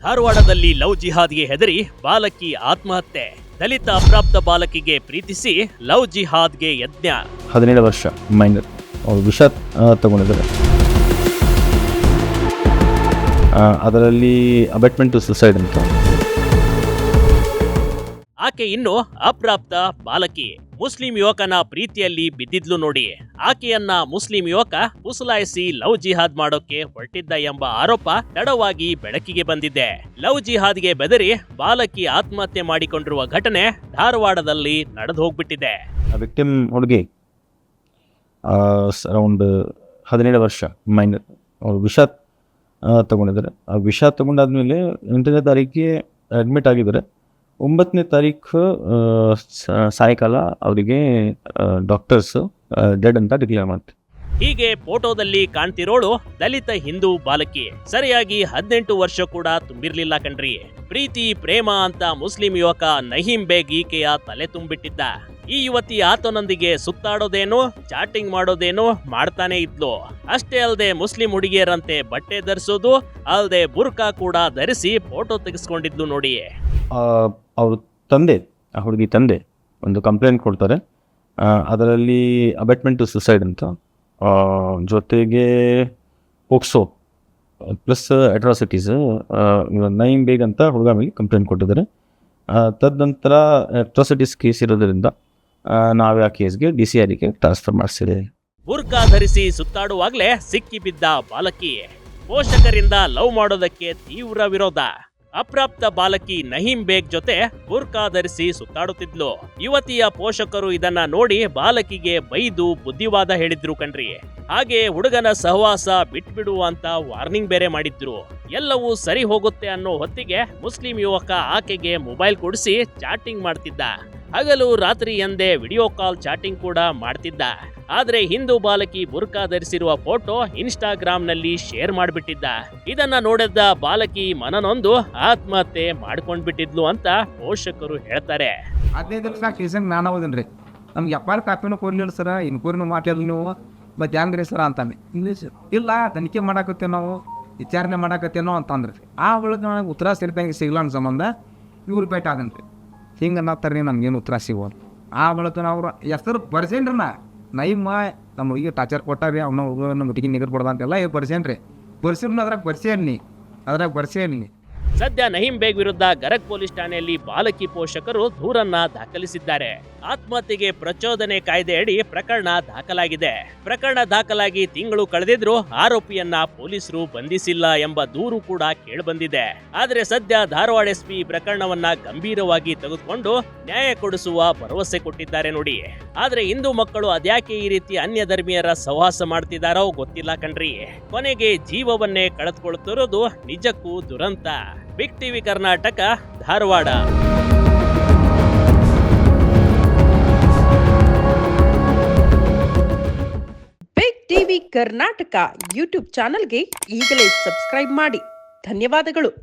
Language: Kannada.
ಧಾರವಾಡದಲ್ಲಿ ಲವ್ ಜಿಹಾದ್ಗೆ ಹೆದರಿ ಬಾಲಕಿ ಆತ್ಮಹತ್ಯೆ. ದಲಿತ ಅಪ್ರಾಪ್ತ ಬಾಲಕಿಗೆ ಪ್ರೀತಿಸಿ ಲವ್ ಜಿಹಾದ್ಗೆ ಯಜ್ಞ. 17 ವರ್ಷ ಮೈನರ್ ಅವರು ವಿಷ ತಗೊಂಡಿದ್ದಾರೆ. ಅದರಲ್ಲಿ ಅಬೆಟ್ಮೆಂಟ್ ಟು ಸುಸೈಡ್ ಅಂತ. ಆಕೆ ಇನ್ನು ಅಪ್ರಾಪ್ತ ಬಾಲಕಿ. ಮುಸ್ಲಿಂ ಯುವಕನ ಪ್ರೀತಿಯಲ್ಲಿ ಬಿದ್ದಿದ್ಲು ನೋಡಿ. ಆಕೆಯನ್ನ ಮುಸ್ಲಿಂ ಯುವಕ ಪುಸಲಾಯಿಸಿ ಲವ್ ಜಿಹಾದ್ ಮಾಡೋಕೆ ಹೊರಟಿದ್ದ ಎಂಬ ಆರೋಪ ತಡವಾಗಿ ಬೆಳಕಿಗೆ ಬಂದಿದೆ. ಲವ್ ಜಿಹಾದ್ಗೆ ಬೆದರಿ ಬಾಲಕಿ ಆತ್ಮಹತ್ಯೆ ಮಾಡಿಕೊಂಡಿರುವ ಘಟನೆ ಧಾರವಾಡದಲ್ಲಿ ನಡೆದು ಹೋಗ್ಬಿಟ್ಟಿದೆ. ವಿಕ್ಟಿಮ್ ಹುಡುಗಿ ಅರೌಂಡ್ 17 ವರ್ಷ ಮೈನರ್ ಅವರು ವಿಷ ತಗೊಂಡಿದ್ದಾರೆ. ಆ ವಿಷ ತಗೊಂಡಾದ್ಮೇಲೆ 8ನೇ ತಾರೀಕಿಗೆ ಅಡ್ಮಿಟ್ ಆಗಿದ್ದಾರೆ. 9ನೇ ತಾರೀಕು ಸಾಯಂಕಾಲ ಅವರಿಗೆ ಡಾಕ್ಟರ್ಸ್ ಡೆಡ್ ಅಂತ ಡಿಕ್ಲೇರ್ ಮಾಡ್ತಾರೆ. ಹೀಗೆ ಫೋಟೋದಲ್ಲಿ ಕಾಣ್ತಿರೋಳು ದಲಿತ ಹಿಂದೂ ಬಾಲಕಿ. ಸರಿಯಾಗಿ 18 ವರ್ಷ ಕೂಡ ತುಂಬಿರ್ಲಿಲ್ಲ ಕಣ್ರಿ. ಪ್ರೀತಿ ಪ್ರೇಮ ಅಂತ ಮುಸ್ಲಿಂ ಯುವಕ ನಹೀಂ ಬೇಗ್ ಈಕೆಯ ತಲೆ ತುಂಬಿಟ್ಟಿದ್ದ. ಈ ಯುವತಿ ಆತನೊಂದಿಗೆ ಸುತ್ತಾಡೋದೇನೋ ಚಾಟಿಂಗ್ ಮಾಡೋದೇನೋ ಮಾಡ್ತಾನೆ ಇದ್ಲು. ಅಷ್ಟೇ ಅಲ್ಲದೆ ಮುಸ್ಲಿಂ ಹುಡುಗಿಯರಂತೆ ಬಟ್ಟೆ ಧರಿಸೋದು ಅಲ್ಲದೆ ಬುರ್ಕಾ ಕೂಡ ಧರಿಸಿ ಫೋಟೋ ತೆಗೆಸ್ಕೊಂಡಿದ್ಲು ನೋಡಿ. ಅವ್ರ ತಂದೆ, ಆ ಹುಡುಗಿ ತಂದೆ ಒಂದು ಕಂಪ್ಲೇಂಟ್ ಕೊಡ್ತಾರೆ. ಅದರಲ್ಲಿ ಅಬೆಟ್ಮೆಂಟ್ ಟು ಸುಸೈಡ್ ಅಂತ, ಜೊತೆಗೆ ಪೋಕ್ಸೋ ಪ್ಲಸ್ ಅಟ್ರಾಸಿಟೀಸ್ ನೈಮ್ ಬೇಗ್ ಅಂತ ಹುಡುಗ ಮೇಲೆ ಕಂಪ್ಲೇಂಟ್ ಕೊಟ್ಟಿದ್ದಾರೆ. ತದನಂತರ ಅಟ್ರಾಸಿಟೀಸ್ ಕೇಸ್ ಇರೋದ್ರಿಂದ ನಾವು ಆ ಕೇಸ್ಗೆ DCIDಗೆ ಟ್ರಾನ್ಸ್ಫರ್ ಮಾಡಿಸಿದೆ. ಬುರ್ಕಾ ಧರಿಸಿ ಸುತ್ತಾಡುವಾಗಲೇ ಸಿಕ್ಕಿ ಬಿದ್ದ ಬಾಲಕಿ. ಪೋಷಕರಿಂದ ಲವ್ ಮಾಡೋದಕ್ಕೆ ತೀವ್ರ ವಿರೋಧ. ಅಪ್ರಾಪ್ತ ಬಾಲಕಿ ನಹೀಂ ಬೇಗ್ ಜೊತೆ ಬುರ್ಕಾ ಧರಿಸಿ ಸುತ್ತಾಡುತ್ತಿದ್ಲು. ಯುವತಿಯ ಪೋಷಕರು ಇದನ್ನ ನೋಡಿ ಬಾಲಕಿಗೆ ಬೈದು ಬುದ್ಧಿವಾದ ಹೇಳಿದ್ರು ಕಣ್ರಿ. ಹಾಗೆ ಹುಡುಗನ ಸಹವಾಸ ಬಿಟ್ಬಿಡು ಅಂತ ವಾರ್ನಿಂಗ್ ಬೇರೆ ಮಾಡಿದ್ರು. ಎಲ್ಲವೂ ಸರಿ ಹೋಗುತ್ತೆ ಅನ್ನೋ ಹೊತ್ತಿಗೆ ಮುಸ್ಲಿಂ ಯುವಕ ಆಕೆಗೆ ಮೊಬೈಲ್ ಕೊಡಿಸಿ ಚಾಟಿಂಗ್ ಮಾಡ್ತಿದ್ದ. ಹಗಲು ರಾತ್ರಿ ಎಂದೇ ವಿಡಿಯೋ ಕಾಲ್ ಚಾಟಿಂಗ್ ಕೂಡ ಮಾಡ್ತಿದ್ದ. ಆದ್ರೆ ಹಿಂದೂ ಬಾಲಕಿ ಬುರ್ಕಾ ಧರಿಸಿರುವ ಫೋಟೋ ಇನ್ಸ್ಟಾಗ್ರಾಮ್ನಲ್ಲಿ ಶೇರ್ ಮಾಡಿಬಿಟ್ಟಿದ್ದ. ಇದನ್ನ ನೋಡಿದ್ದ ಬಾಲಕಿ ಮನನೊಂದು ಆತ್ಮಹತ್ಯೆ ಮಾಡ್ಕೊಂಡ್ಬಿಟ್ಟಿದ್ಲು ಅಂತ ಪೋಷಕರು ಹೇಳ್ತಾರೆ. 15 ಲಕ್ಷ ಕೇಸಂಗ್ ನಾನು ಹೋದನ್ರಿ. ನಮ್ಗೆ ಎಪ್ಪಾರು ಕಾಪಿನೂ ಕೊಡ್ಲಿಲ್ಲ ಸರ, ಇನ್ಕ್ವೈರಿನೂ ಮಾಡ್ಲಿಲ್ಲ ನೀವು, ಮತ್ತೆ ಹೆಂಗ್ರಿ ಸರ ಅಂತಾನೆ. ಇಲ್ಲ ತನಿಖೆ ಮಾಡಾಕತ್ತೇವೆ ನಾವು, ವಿಚಾರಣೆ ಮಾಡಾಕತ್ತೇನೋ ಅಂತಂದ್ರಿ. ಆ ಬಳಿಕ ನನಗೆ ಉತ್ತರ ಸೇರಿದಂಗೆ ಸಿಗ್ಲ ಅನ್ನೋ ಸಂಬಂಧ ಇವ್ರು ಭೇಟ ಆದನ್ರಿ. ಹಿಂಗೆ ಅನ್ನತ್ತಾರ್ರಿ, ನಮ್ಗೇನು ಉತ್ತರ ಸಿಗೋದು. ಆ ಬಳಿಕ ನಾವು ಹೆಸರು ಬರ್ಸೇನ್ರಿ. ನೈಮ ನಮ್ಮ ಹುಡುಗಿ ಟಾರ್ಚರ್ ಕೊಟ್ಟಾರಿ, ಅವನ ಹುಡುಗ ನಮ್ಮ ಹುಡುಗಿ ನಿಗರ್ ಕೊಡ್ದ ಅಂತೆಲ್ಲ ಬರ್ಸೇನ್ರಿ. ಬರ್ಸಿರ್ನು ಅದ್ರಾಗ ಬರ್ಸೇನಿ. ಸದ್ಯ ನಹೀಂ ಬೇಗ್ ವಿರುದ್ಧ ಗರಗ್ ಪೊಲೀಸ್ ಠಾಣೆಯಲ್ಲಿ ಬಾಲಕಿ ಪೋಷಕರು ದೂರನ್ನ ದಾಖಲಿಸಿದ್ದಾರೆ. ಆತ್ಮಹತ್ಯೆಗೆ ಪ್ರಚೋದನೆ ಕಾಯ್ದೆ ಅಡಿ ಪ್ರಕರಣ ದಾಖಲಾಗಿದೆ. ಪ್ರಕರಣ ದಾಖಲಾಗಿ ತಿಂಗಳು ಕಳೆದಿದ್ರೂ ಆರೋಪಿಯನ್ನ ಪೊಲೀಸರು ಬಂಧಿಸಿಲ್ಲ ಎಂಬ ದೂರು ಕೂಡ ಕೇಳಿಬಂದಿದೆ. ಆದ್ರೆ ಸದ್ಯ ಧಾರವಾಡ SP ಪ್ರಕರಣವನ್ನ ಗಂಭೀರವಾಗಿ ತೆಗೆದುಕೊಂಡು ನ್ಯಾಯ ಕೊಡಿಸುವ ಭರವಸೆ ಕೊಟ್ಟಿದ್ದಾರೆ ನೋಡಿ. ಆದ್ರೆ ಹಿಂದೂ ಮಕ್ಕಳು ಅದ್ಯಾಕೆ ಈ ರೀತಿ ಅನ್ಯ ಧರ್ಮೀಯರ ಸಹವಾಸ ಮಾಡ್ತಿದಾರೋ ಗೊತ್ತಿಲ್ಲ ಕಣ್ರಿ. ಕೊನೆಗೆ ಜೀವವನ್ನೇ ಕಳೆದುಕೊಳ್ಳುತ್ತಿರೋದು ನಿಜಕ್ಕೂ ದುರಂತ. Big TV Karnataka, Dharwad. Big TV Karnataka YouTube ಚಾನೆಲ್ಗೆ ಈಗಲೇ ಸಬ್ಸ್ಕ್ರೈಬ್ ಮಾಡಿ. ಧನ್ಯವಾದಗಳು.